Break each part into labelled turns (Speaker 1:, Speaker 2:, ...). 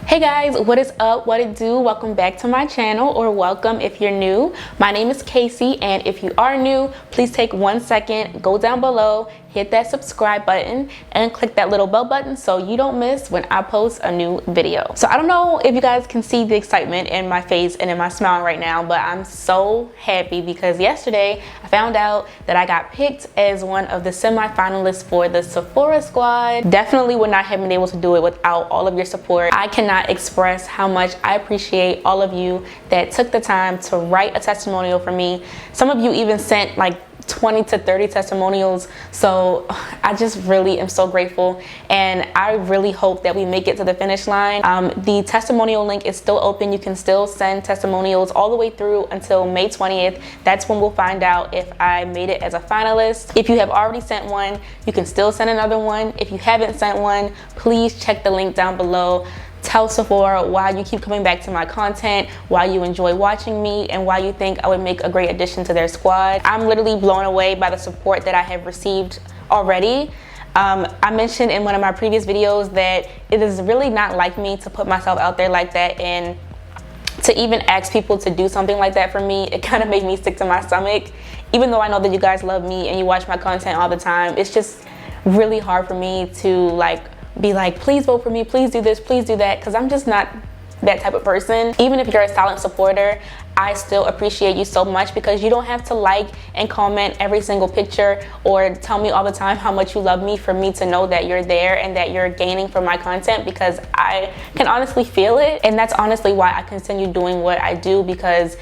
Speaker 1: Hey guys, what is up? What it do? Welcome back to my channel, or welcome if you're new. My name is Kaice, and if you are new, please take 1 second, go down below, hit that subscribe button, and click that little bell button so you don't miss when I post a new video. So I don't know if you guys can see the excitement in my face and in my smile right now, but I'm so happy because yesterday I found out that I got picked as one of the semi-finalists for the Sephora squad. Definitely would not have been able to do it without all of your support. I cannot express how much I appreciate all of you that took the time to write a testimonial for me. Some of you even sent like 20 to 30 testimonials, so I just really am so grateful, and I really hope that we make it to the finish line. The testimonial link is still open. You can still send testimonials all the way through until May 20th. That's when we'll find out if I made it as a finalist. If you have already sent one, you can still send another one. If you haven't sent one, please check the link down below. Tell Sephora why you keep coming back to my content, why you enjoy watching me, and why you think I would make a great addition to their squad. I'm literally blown away by the support that I have received already. I mentioned in one of my previous videos that it is really not like me to put myself out there like that, and to even ask people to do something like that for me, it kind of made me sick to my stomach. Even though I know that you guys love me and you watch my content all the time, it's just really hard for me to be like, please vote for me, please do this, please do that, because I'm just not that type of person. Even if you're a silent supporter, I still appreciate you so much, because you don't have to like and comment every single picture or tell me all the time how much you love me for me to know that you're there and that you're gaining from my content, because I can honestly feel it. And that's honestly why I continue doing what I do, because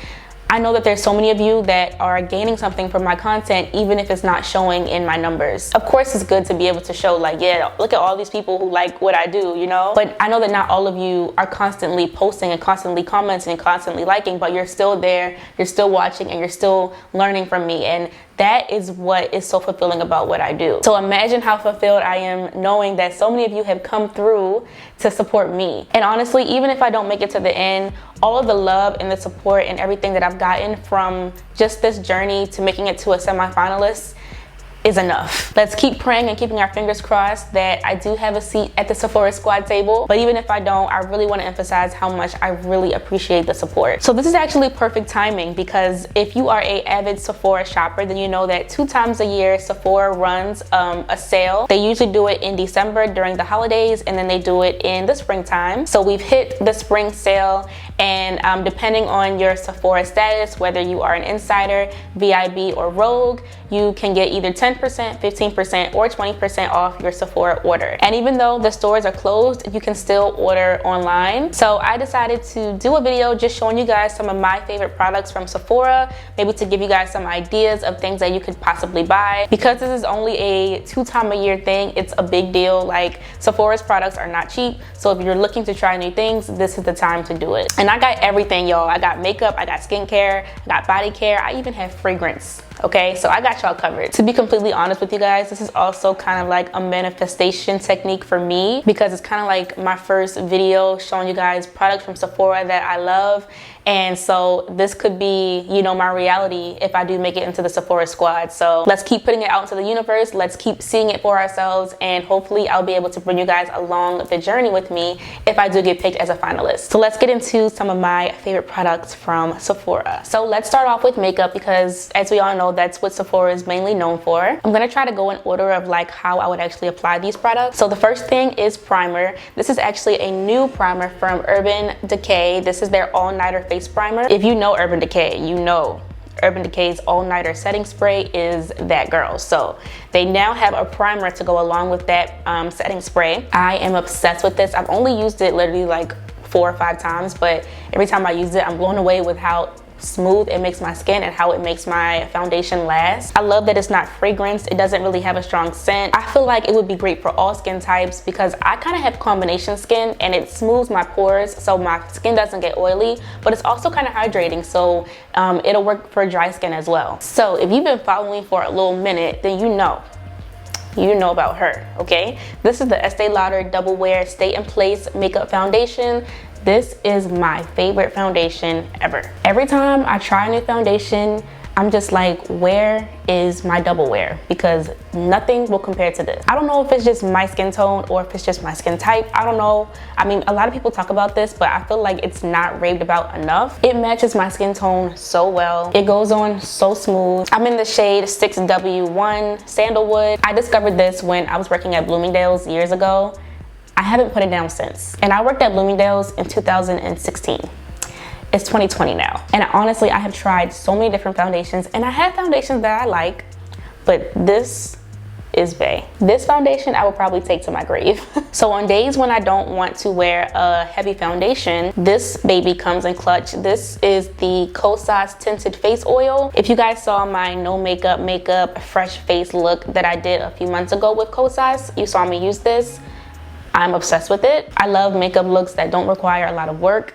Speaker 1: I know that there's so many of you that are gaining something from my content, even if it's not showing in my numbers. Of course, it's good to be able to show like, yeah, look at all these people who like what I do, you know? But I know that not all of you are constantly posting and constantly commenting and constantly liking, but you're still there, you're still watching, and you're still learning from me. And that is what is so fulfilling about what I do. So imagine how fulfilled I am knowing that so many of you have come through to support me. And honestly, even if I don't make it to the end, all of the love and the support and everything that I've gotten from just this journey to making it to a semi-finalist is enough. Let's keep praying and keeping our fingers crossed that I do have a seat at the Sephora squad table. But even if I don't, I really want to emphasize how much I really appreciate the support. So this is actually perfect timing, because if you are an avid Sephora shopper, then you know that 2 times a year Sephora runs a sale. They usually do it in December during the holidays, and then they do it in the springtime. So we've hit the spring sale, and depending on your Sephora status, whether you are an insider, VIB, or Rogue, you can get either 10%, 15%, or 20% off your Sephora order. And even though the stores are closed, you can still order online. So I decided to do a video just showing you guys some of my favorite products from Sephora, maybe to give you guys some ideas of things that you could possibly buy. Because this is only a 2 time a year thing, it's a big deal. Like, Sephora's products are not cheap, so if you're looking to try new things, this is the time to do it. And I got everything, y'all. I got makeup, I got skincare, I got body care, I even have fragrance. Okay, so I got y'all covered. To be completely honest with you guys, this is also kind of like a manifestation technique for me, because it's kind of like my first video showing you guys products from Sephora that I love. And so this could be, you know, my reality if I do make it into the Sephora squad. So let's keep putting it out into the universe. Let's keep seeing it for ourselves, and hopefully I'll be able to bring you guys along the journey with me if I do get picked as a finalist. So let's get into some of my favorite products from Sephora. So let's start off with makeup, because as we all know, that's what Sephora is mainly known for. I'm gonna try to go in order of like how I would actually apply these products. So the first thing is primer. This is actually a new primer from Urban Decay. This is their all-nighter face primer. If you know Urban Decay, you know Urban Decay's all-nighter setting spray is that girl. So they now have a primer to go along with that setting spray. I am obsessed with this. I've only used it literally like 4 or 5 times, but every time I use it, I'm blown away with how smooth it makes my skin and how it makes my foundation last. I love that it's not fragranced. It doesn't really have a strong scent. I feel like it would be great for all skin types, because I kind of have combination skin and it smooths my pores so my skin doesn't get oily, but it's also kind of hydrating, so it'll work for dry skin as well. So if you've been following me for a little minute, then you know about her. Okay, this is the Estee Lauder Double Wear Stay in Place Makeup Foundation. This is my favorite foundation ever. Every time I try a new foundation, I'm just like, where is my double wear? Because nothing will compare to this. I don't know if it's just my skin tone or if it's just my skin type. I don't know. I mean, a lot of people talk about this, but I feel like it's not raved about enough. It matches my skin tone so well. It goes on so smooth. I'm in the shade 6W1 Sandalwood. I discovered this when I was working at Bloomingdale's years ago. I haven't put it down since. And I worked at Bloomingdale's in 2016. It's 2020 now. And honestly, I have tried so many different foundations, and I have foundations that I like, but this is bae. This foundation I will probably take to my grave. So on days when I don't want to wear a heavy foundation, this baby comes in clutch. This is the Kaice Tinted Face Oil. If you guys saw my no makeup fresh face look that I did a few months ago with Kaice, you saw me use this. I'm obsessed with it. I love makeup looks that don't require a lot of work.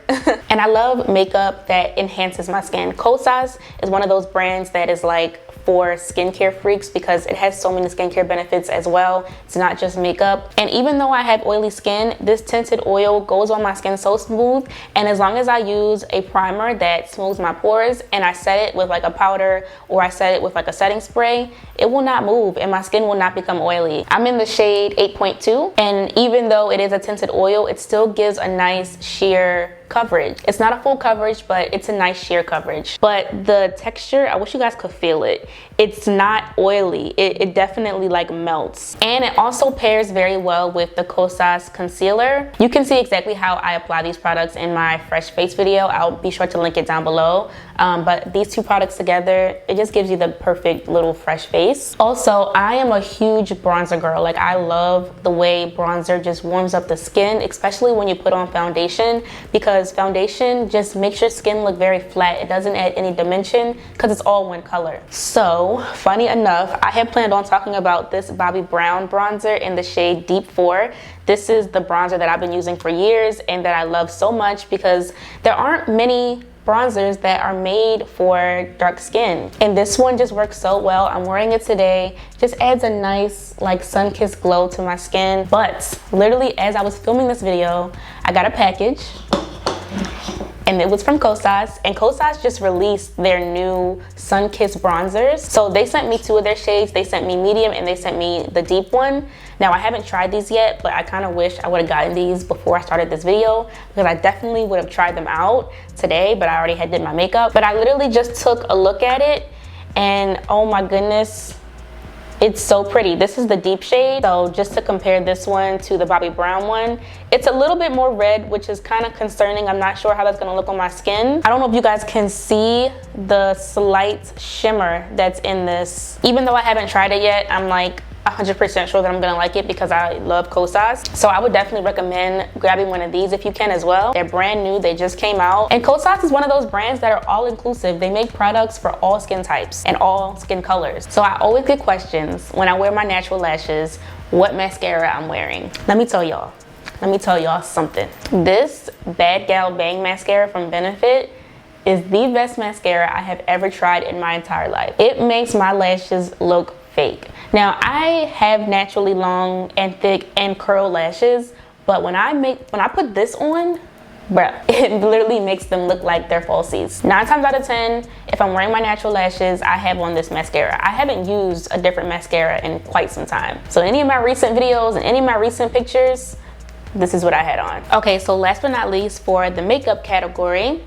Speaker 1: And I love makeup that enhances my skin. Kaice is one of those brands that is like for skincare freaks because it has so many skincare benefits as well. It's not just makeup. And even though I have oily skin, this tinted oil goes on my skin so smooth. And as long as I use a primer that smooths my pores and I set it with like a powder or I set it with like a setting spray, it will not move and my skin will not become oily. I'm in the shade 8.2, and even though it is a tinted oil, it still gives a nice sheer coverage. It's not a full coverage, but it's a nice sheer coverage. But the texture, I wish you guys could feel it. It's not oily. It definitely like melts. And it also pairs very well with the Kaice concealer. You can see exactly how I apply these products in my fresh face video. I'll be sure to link it down below. But these two products together, it just gives you the perfect little fresh face. Also, I am a huge bronzer girl. Like, I love the way bronzer just warms up the skin, especially when you put on foundation, because foundation just makes your skin look very flat. It doesn't add any dimension because it's all one color. So funny enough, I had planned on talking about this Bobbi Brown bronzer in the shade Deep 4. This is the bronzer that I've been using for years and that I love so much because there aren't many bronzers that are made for dark skin, and this one just works so well. I'm wearing it today. Just adds a nice like sun-kissed glow to my skin. But literally as I was filming this video, I got a package and it was from Kaice, and Kaice just released their new sun-kissed bronzers. So they sent me two of their shades. They sent me medium and they sent me the deep one. Now I haven't tried these yet, but I kind of wish I would have gotten these before I started this video because I definitely would have tried them out today, but I already had did my makeup. But I literally just took a look at it and oh my goodness, it's so pretty. This is the deep shade. So just to compare this one to the Bobbi Brown one, it's a little bit more red, which is kind of concerning. I'm not sure how that's gonna look on my skin. I don't know if you guys can see the slight shimmer that's in this. Even though I haven't tried it yet, I'm like 100% sure that I'm gonna like it because I love Kaice. So I would definitely recommend grabbing one of these if you can as well. They're brand new, they just came out. And Kaice is one of those brands that are all inclusive. They make products for all skin types and all skin colors. So I always get questions when I wear my natural lashes, what mascara I'm wearing. Let me tell y'all something. This Bad Gal Bang mascara from Benefit is the best mascara I have ever tried in my entire life. It makes my lashes look fake. Now I have naturally long and thick and curl lashes, but when I put this on, bruh, it literally makes them look like they're falsies. 9 times out of 10, if I'm wearing my natural lashes, I have on this mascara. I haven't used a different mascara in quite some time. So any of my recent videos and any of my recent pictures, this is what I had on. Okay, so last but not least, for the makeup category,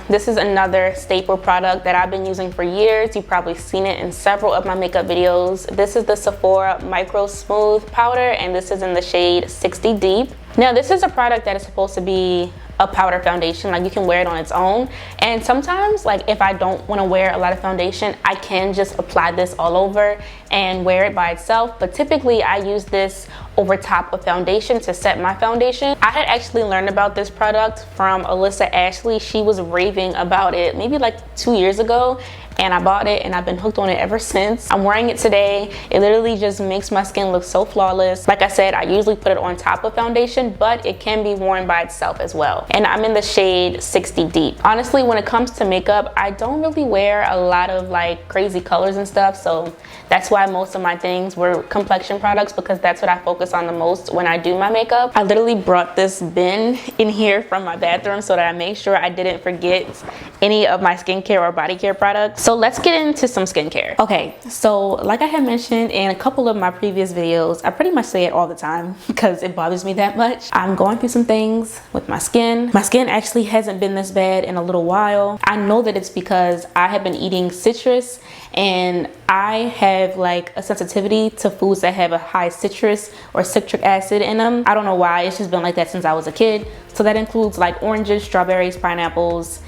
Speaker 1: this is another staple product that I've been using for years. You've probably seen it in several of my makeup videos. This is the Sephora Micro Smooth Powder, and this is in the shade 60 Deep. Now, this is a product that is supposed to be a powder foundation. Like, you can wear it on its own. And sometimes, like, if I don't want to wear a lot of foundation, I can just apply this all over and wear it by itself. But typically, I use this over top of foundation to set my foundation. I had actually learned about this product from Alyssa Ashley. She was raving about it maybe like 2 years ago, and I bought it and I've been hooked on it ever since. I'm wearing it today. It literally just makes my skin look so flawless. Like I said, I usually put it on top of foundation, but it can be worn by itself as well. And I'm in the shade 60 Deep. Honestly, when it comes to makeup, I don't really wear a lot of like crazy colors and stuff, so that's why most of my things were complexion products, because that's what I focus on the most when I do my makeup. I literally brought this bin in here from my bathroom so that I made sure I didn't forget any of my skincare or body care products. So let's get into some skincare. Okay, so like I had mentioned in a couple of my previous videos, I pretty much say it all the time because it bothers me that much. I'm going through some things with my skin. My skin actually hasn't been this bad in a little while. I know that it's because I have been eating citrus, and I have like a sensitivity to foods that have a high citrus or citric acid in them. I don't know why, it's just been like that since I was a kid. So that includes like oranges, strawberries, pineapples,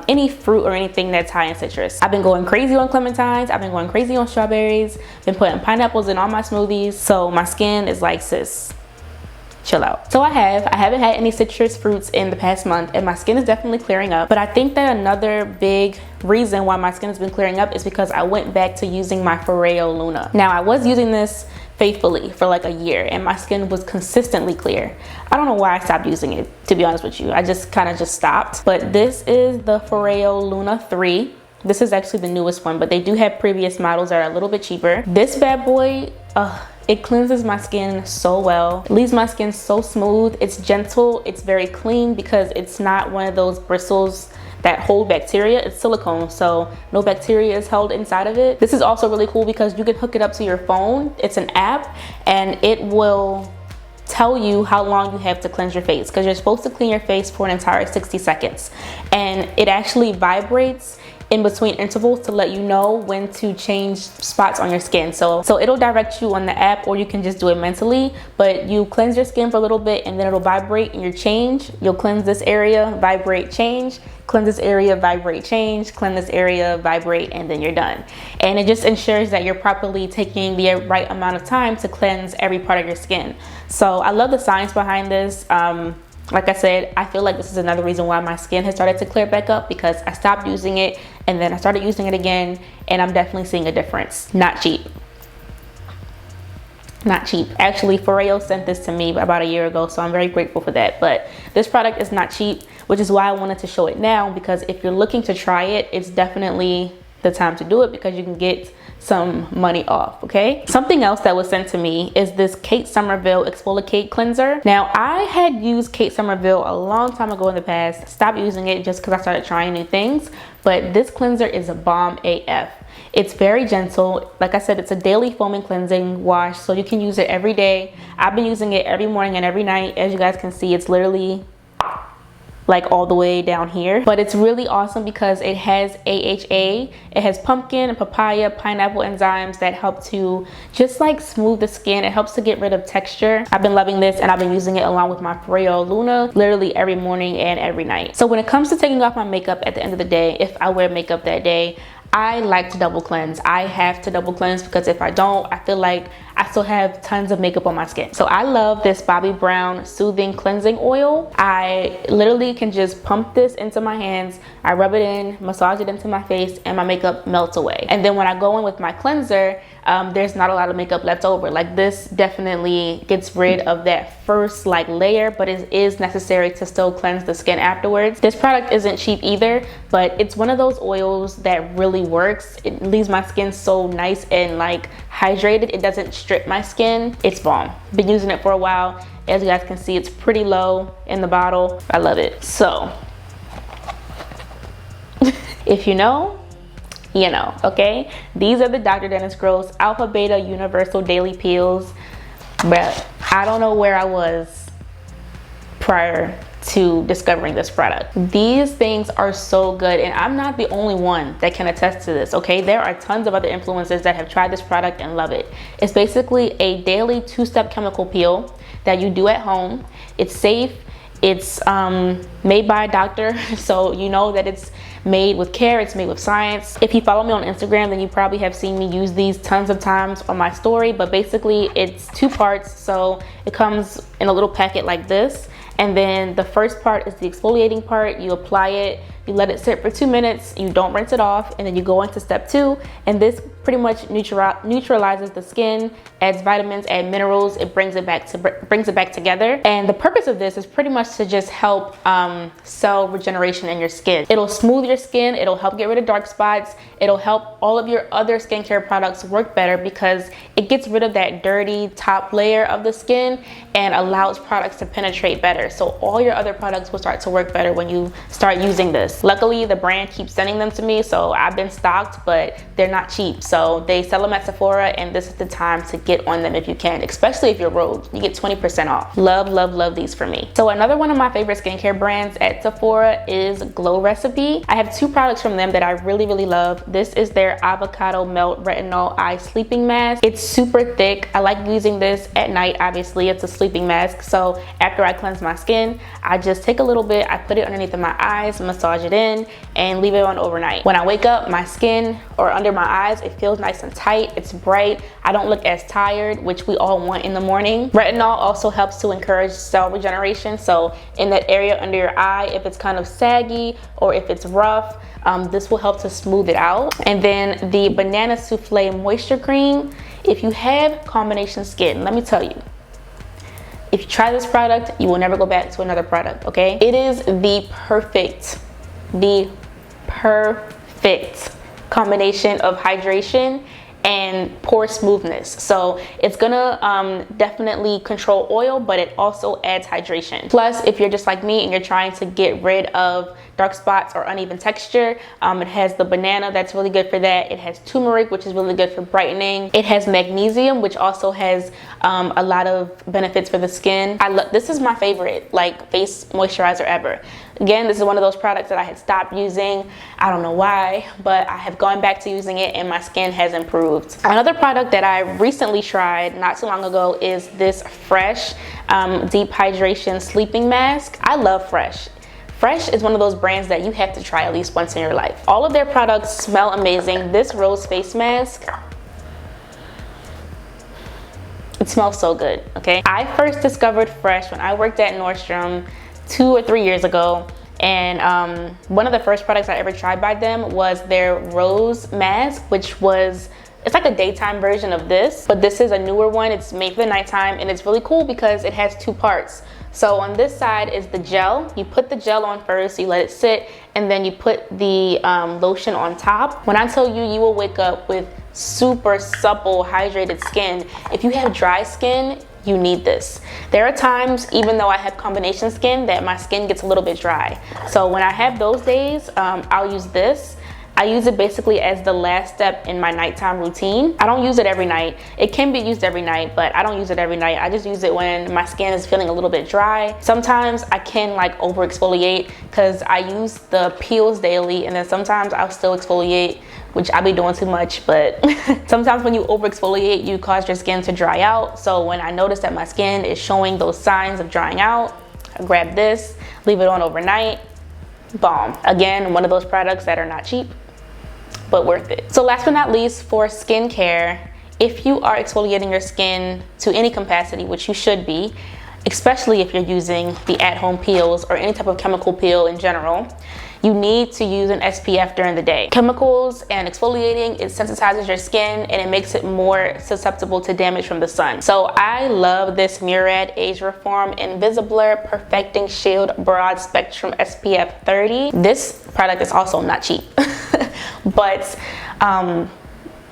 Speaker 1: any fruit or anything that's high in citrus. I've been going crazy on clementines. I've been going crazy on strawberries. Been putting pineapples in all my smoothies. So my skin is like, sis, chill out. So I haven't had any citrus fruits in the past month, and my skin is definitely clearing up. But I think that another big reason why my skin has been clearing up is because I went back to using my Foreo Luna. Now, I was using this faithfully for like a year, and my skin was consistently clear. I don't know why I stopped using it, to be honest with you. I just kind of stopped. But this is the Foreo Luna 3. This is actually the newest one, but they do have previous models that are a little bit cheaper. This bad boy, it cleanses my skin so well. It leaves my skin so smooth. It's gentle. It's very clean because it's not one of those bristles that hold bacteria. It's silicone, so no bacteria is held inside of it. This is also really cool because you can hook it up to your phone. It's an app, and it will tell you how long you have to cleanse your face, because you're supposed to clean your face for an entire 60 seconds. And it actually vibrates in between intervals to let you know when to change spots on your skin. So it'll direct you on the app, or you can just do it mentally, but you cleanse your skin for a little bit and then it'll vibrate and you change. You'll cleanse this area, vibrate, change, cleanse this area, vibrate, change, cleanse this area, vibrate, and then you're done. And it just ensures that you're properly taking the right amount of time to cleanse every part of your skin. So I love the science behind this. Like I said, I feel like this is another reason why my skin has started to clear back up, because I stopped using it and then I started using it again, and I'm definitely seeing a difference. Not cheap. Not cheap. Actually, Foreo sent this to me about a year ago, so I'm very grateful for that. But this product is not cheap, which is why I wanted to show it now, because if you're looking to try it, it's definitely the time to do it, because you can get some money off. Okay, something else that was sent to me is this Kate Somerville Exfoliate Cleanser. Now, I had used Kate Somerville a long time ago in the past, stopped using it just because I started trying new things, but this cleanser is a bomb AF. It's very gentle. Like I said, it's a daily foaming cleansing wash, so you can use it every day. I've been using it every morning and every night. As you guys can see, it's literally like all the way down here, but it's really awesome because it has AHA, it has pumpkin and papaya, pineapple enzymes that help to just like smooth the skin. It helps to get rid of texture. I've been loving this, and I've been using it along with my Foreo Luna literally every morning and every night. So when it comes to taking off my makeup at the end of the day, if I wear makeup that day, I like to double cleanse. I have to double cleanse, because if I don't, I feel like I still have tons of makeup on my skin. So I love this Bobbi Brown Soothing Cleansing Oil. I literally can just pump this into my hands. I rub it in, massage it into my face, and my makeup melts away. And then when I go in with my cleanser, there's not a lot of makeup left over. Like, this definitely gets rid of that first like layer, but it is necessary to still cleanse the skin afterwards. This product isn't cheap either, but it's one of those oils that really works. It leaves my skin so nice and like hydrated. It doesn't strip my skin. It's bomb. Been using it for a while. As you guys can see, it's pretty low in the bottle. I love it. So if you know, you know. Okay, these are the Dr. Dennis Gross Alpha Beta Universal Daily Peels. But I don't know where I was prior to discovering this product. These things are so good, and I'm not the only one that can attest to this. Okay, there are tons of other influencers that have tried this product and love it. It's basically a daily 2-step chemical peel that you do at home. It's safe. It's made by a doctor, so you know that it's made with care, it's made with science. If you follow me on Instagram, then you probably have seen me use these tons of times on my story, but basically it's 2 parts. So it comes in a little packet like this, and then the first part is the exfoliating part. You apply it, you let it sit for 2 minutes, you don't rinse it off, and then you go into step 2, and this pretty much neutralizes the skin, adds vitamins, adds minerals. It brings it back together. And the purpose of this is pretty much to just help cell regeneration in your skin. It'll smooth your skin, it'll help get rid of dark spots, it'll help all of your other skincare products work better, because it gets rid of that dirty top layer of the skin and allows products to penetrate better. So all your other products will start to work better when you start using this. this. Luckily, the brand keeps sending them to me, so I've been stocked, but they're not cheap. So they sell them at Sephora, and this is the time to get on them if you can, especially if you're rogue. You get 20% off. Love, love, love these for me. So another one of my favorite skincare brands at Sephora is Glow Recipe. I have two products from them that I really, really love. This is their Avocado Melt Retinol Eye Sleeping Mask. It's super thick. I like using this at night. Obviously, it's a sleeping mask. So after I cleanse my skin, I just take a little bit, I put it underneath of my eyes, massage it in, and leave it on overnight. When I wake up, my skin or under my eyes, it feels nice and tight. It's bright. I don't look as tired, which we all want in the morning. Retinol also helps to encourage cell regeneration. So in that area under your eye, if it's kind of saggy or if it's rough, this will help to smooth it out. And then the Banana Souffle Moisture Cream. If you have combination skin, let me tell you, if you try this product, you will never go back to another product, okay? It is the perfect combination of hydration and pore smoothness. So it's gonna definitely control oil, but it also adds hydration. Plus, if you're just like me and you're trying to get rid of dark spots or uneven texture, it has the banana, that's really good for that. It has turmeric, which is really good for brightening. It has magnesium, which also has a lot of benefits for the skin. This is my favorite like face moisturizer ever. Again, this is one of those products that I had stopped using. I don't know why, but I have gone back to using it and my skin has improved. Another product that I recently tried not too long ago is this Fresh Deep Hydration Sleeping Mask. I love Fresh. Fresh is one of those brands that you have to try at least once in your life. All of their products smell amazing. This rose face mask, it smells so good, okay? I first discovered Fresh when I worked at Nordstrom 2 or 3 years ago, and one of the first products I ever tried by them was their rose mask, which was, it's like a daytime version of this, but this is a newer one. It's made for the nighttime, and it's really cool because it has two parts. So on this side is the gel. You put the gel on first, you let it sit, and then you put the lotion on top. When I tell you, you will wake up with super supple, hydrated skin. If you have dry skin, you need this. There are times, even though I have combination skin, that my skin gets a little bit dry. So when I have those days, I'll use this. I use it basically as the last step in my nighttime routine. I don't use it every night. It can be used every night, but I don't use it every night. I just use it when my skin is feeling a little bit dry. Sometimes I can like over exfoliate because I use the peels daily, and then sometimes I'll still exfoliate, which I be doing too much, but sometimes when you over exfoliate, you cause your skin to dry out. So when I notice that my skin is showing those signs of drying out, I grab this, leave it on overnight, bomb. Again, one of those products that are not cheap, but worth it. So last but not least, for skincare, if you are exfoliating your skin to any capacity, which you should be, especially if you're using the at-home peels or any type of chemical peel in general, you need to use an SPF during the day. Chemicals and exfoliating, it sensitizes your skin and it makes it more susceptible to damage from the sun. So I love this Murad Age Reform Invisibler Perfecting Shield Broad Spectrum SPF 30. This product is also not cheap, but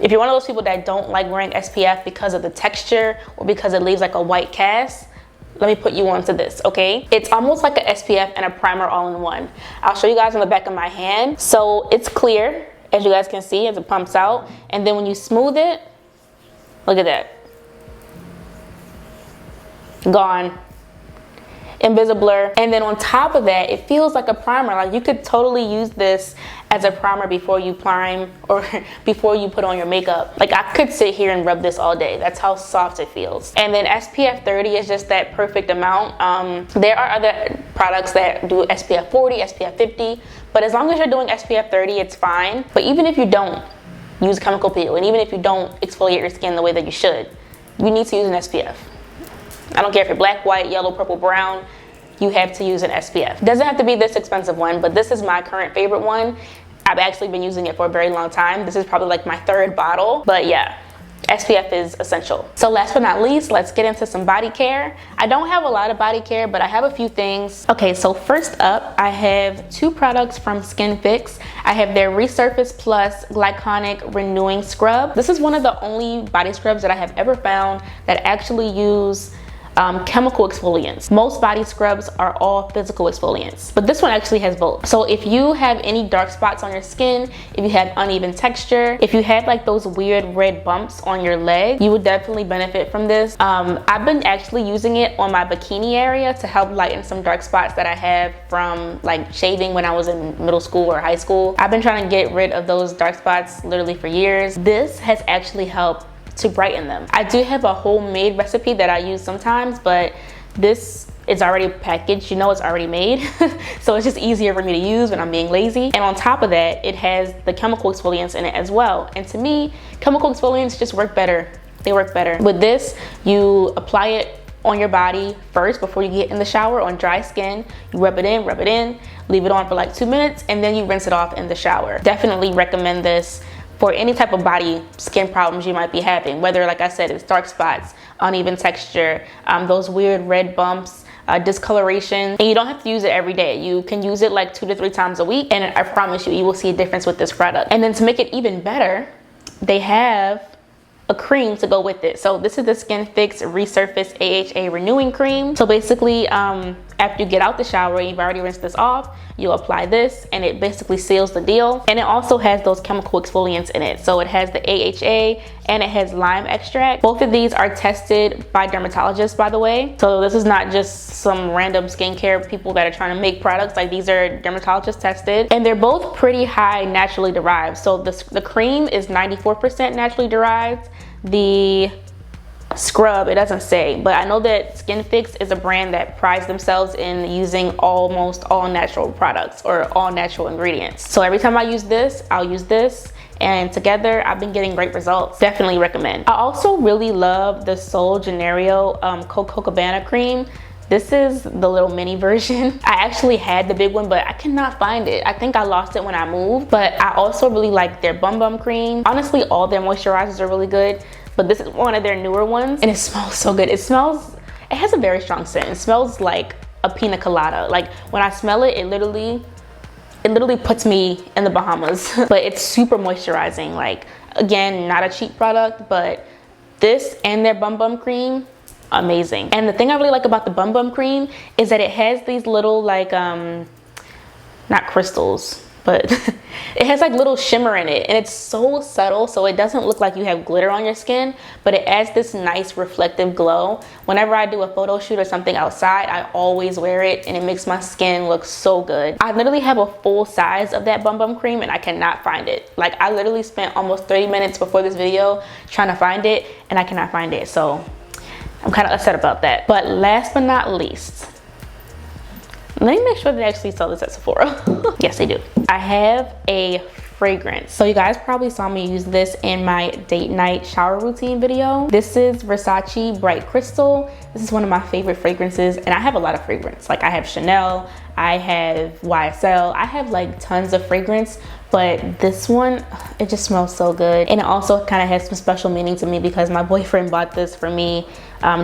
Speaker 1: if you're one of those people that don't like wearing SPF because of the texture or because it leaves like a white cast, let me put you onto this, okay? It's almost like an SPF and a primer all in one. I'll show you guys on the back of my hand. So it's clear, as you guys can see, as it pumps out. And then when you smooth it, look at that. Gone. Invisibler. And then on top of that, it feels like a primer. Like you could totally use this as a primer before you prime or before you put on your makeup. Like I could sit here and rub this all day. That's how soft it feels. And then SPF 30 is just that perfect amount. There are other products that do SPF 40, SPF 50, but as long as you're doing SPF 30, it's fine. But even if you don't use chemical peel, and even if you don't exfoliate your skin the way that you should, you need to use an SPF. I don't care if you're black, white, yellow, purple, brown, you have to use an SPF. It doesn't have to be this expensive one, but this is my current favorite one. I've actually been using it for a very long time. This is probably like my 3rd bottle, but yeah, SPF is essential. So last but not least, let's get into some body care. I don't have a lot of body care, but I have a few things. Okay, so first up, I have 2 products from Skin Fix. I have their Resurface Plus Glyconic Renewing Scrub. This is one of the only body scrubs that I have ever found that actually use chemical exfoliants. Most body scrubs are all physical exfoliants, but this one actually has both. So if you have any dark spots on your skin, if you have uneven texture, if you have like those weird red bumps on your leg, you would definitely benefit from this. I've been actually using it on my bikini area to help lighten some dark spots that I have from like shaving when I was in middle school or high school. I've been trying to get rid of those dark spots literally for years. This has actually helped to brighten them. I do have a homemade recipe that I use sometimes, but this is already packaged, you know, it's already made. So it's just easier for me to use when I'm being lazy. And on top of that, it has the chemical exfoliants in it as well. And to me, chemical exfoliants just work better. They work better. With this, you apply it on your body first before you get in the shower on dry skin. You rub it in, leave it on for like 2 minutes, and then you rinse it off in the shower. Definitely recommend this for any type of body skin problems you might be having, whether, like I said, it's dark spots, uneven texture, those weird red bumps, discoloration. And you don't have to use it every day. You can use it like 2 to 3 times a week, and I promise you, you will see a difference with this product. And then to make it even better, they have a cream to go with it. So this is the Skin Fix Resurface AHA Renewing Cream. So basically, after you get out the shower, you've already rinsed this off, you apply this and it basically seals the deal. And it also has those chemical exfoliants in it. So it has the AHA and it has lime extract. Both of these are tested by dermatologists, by the way. So this is not just some random skincare people that are trying to make products. Like, these are dermatologist tested, and they're both pretty high naturally derived. So the cream is 94% naturally derived. The scrub, it doesn't say, but I know that Skin Fix is a brand that prides themselves in using almost all natural products or all natural ingredients. So every time I use this, I'll use this, and together I've been getting great results. Definitely recommend. I also really love the Sol Janeiro Coco Cabana cream. This is the little mini version. I actually had the big one, but I cannot find it. I think I lost it when I moved, but I also really like their Bum Bum cream. Honestly, all their moisturizers are really good, but this is one of their newer ones, and it smells so good. It has a very strong scent. It smells like a pina colada. Like, when I smell it, it literally puts me in the Bahamas. But it's super moisturizing. Like, again, not a cheap product, but this and their Bum Bum cream, amazing. And the thing I really like about the Bum Bum cream is that it has these little, like, not crystals, but it has like little shimmer in it, and it's so subtle, so it doesn't look like you have glitter on your skin, but it adds this nice reflective glow. Whenever I do a photo shoot or something outside, I always wear it, and it makes my skin look so good. I literally have a full size of that Bum Bum cream, and I cannot find it. Like, I literally spent almost 30 minutes before this video trying to find it, and I cannot find it, so I'm kind of upset about that. But last but not least, let me make sure they actually sell this at Sephora. Yes, they do. I have a fragrance. So you guys probably saw me use this in my date night shower routine video. This is Versace Bright Crystal. This is one of my favorite fragrances, and I have a lot of fragrance. Like, I have Chanel, I have YSL, I have like tons of fragrance, but this one, it just smells so good. And it also kind of has some special meaning to me because my boyfriend bought this for me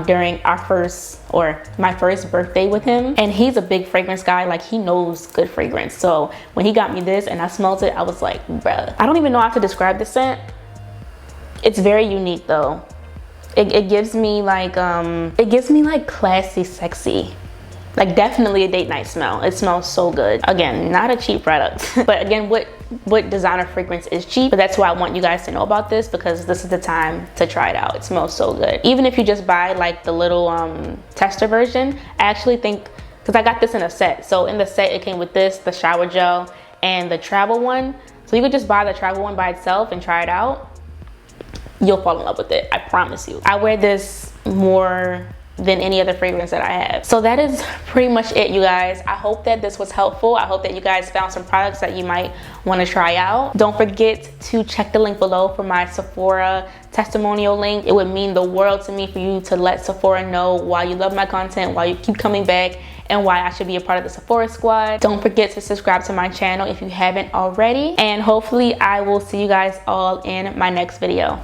Speaker 1: during my first birthday with him, and he's a big fragrance guy. Like, he knows good fragrance. So when he got me this and I smelled it, I was like, bruh, I don't even know how to describe the scent. It's very unique though. It gives me like classy, sexy. Like, definitely a date night smell. It smells so good. Again, not a cheap product. But again, what designer fragrance is cheap? But that's why I want you guys to know about this, because this is the time to try it out. It smells so good. Even if you just buy like the little tester version, I actually think, because I got this in a set. So in the set, it came with this, the shower gel, and the travel one. So you could just buy the travel one by itself and try it out. You'll fall in love with it, I promise you. I wear this more than any other fragrance that I have. So that is pretty much it, you guys. I hope that this was helpful. I hope that you guys found some products that you might want to try out. Don't forget to check the link below for my Sephora testimonial link. It would mean the world to me for you to let Sephora know why you love my content, why you keep coming back, and why I should be a part of the Sephora squad. Don't forget to subscribe to my channel if you haven't already, and hopefully I will see you guys all in my next video.